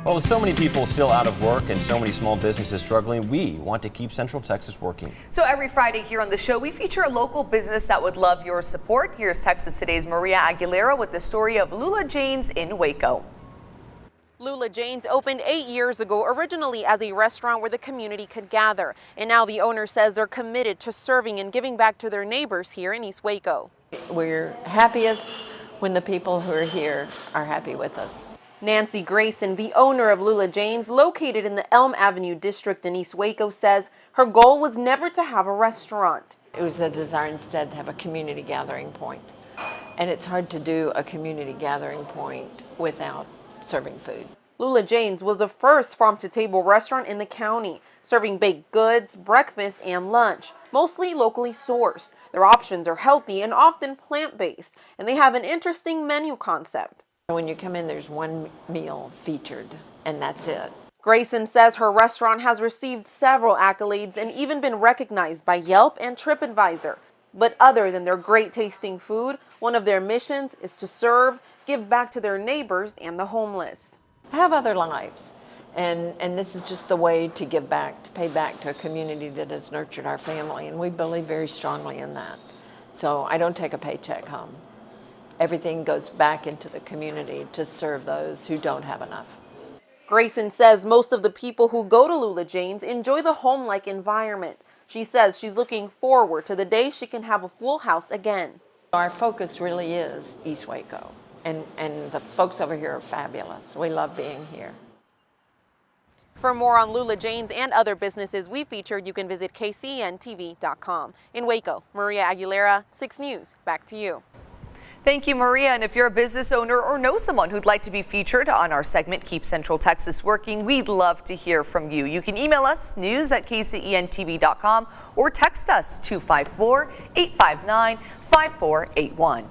Well, with so many people still out of work and so many small businesses struggling, we want to keep Central Texas working. So every Friday here on the show, we feature a local business that would love your support. Here's Texas Today's Maria Aguilera with the story of Lula Jane's in Waco. Lula Jane's opened 8 years ago, originally as a restaurant where the community could gather. And now the owner says they're committed to serving and giving back to their neighbors here in East Waco. We're happiest when the people who are here are happy with us. Nancy Grayson, the owner of Lula Jane's, located in the Elm Avenue district in East Waco, says her goal was never to have a restaurant. It was a desire instead to have a community gathering point. And it's hard to do a community gathering point without serving food. Lula Jane's was the first farm-to-table restaurant in the county, serving baked goods, breakfast, and lunch, mostly locally sourced. Their options are healthy and often plant-based, and they have an interesting menu concept. When you come in, there's one meal featured, and that's it. Grayson says her restaurant has received several accolades and even been recognized by Yelp and TripAdvisor. But other than their great tasting food, one of their missions is to serve, give back to their neighbors and the homeless. Have other lives, and this is just the way to give back, to pay back to a community that has nurtured our family, and we believe very strongly in that. So I don't take a paycheck home. Everything goes back into the community to serve those who don't have enough. Grayson says most of the people who go to Lula Jane's enjoy the home-like environment. She says she's looking forward to the day she can have a full house again. Our focus really is East Waco, and the folks over here are fabulous. We love being here. For more on Lula Jane's and other businesses we featured, you can visit kcentv.com. In Waco, Maria Aguilera, 6 News. Back to you. Thank you, Maria. And if you're a business owner or know someone who'd like to be featured on our segment, Keep Central Texas Working, we'd love to hear from you. You can email us, news@kcentv.com, or text us 254-859-5481.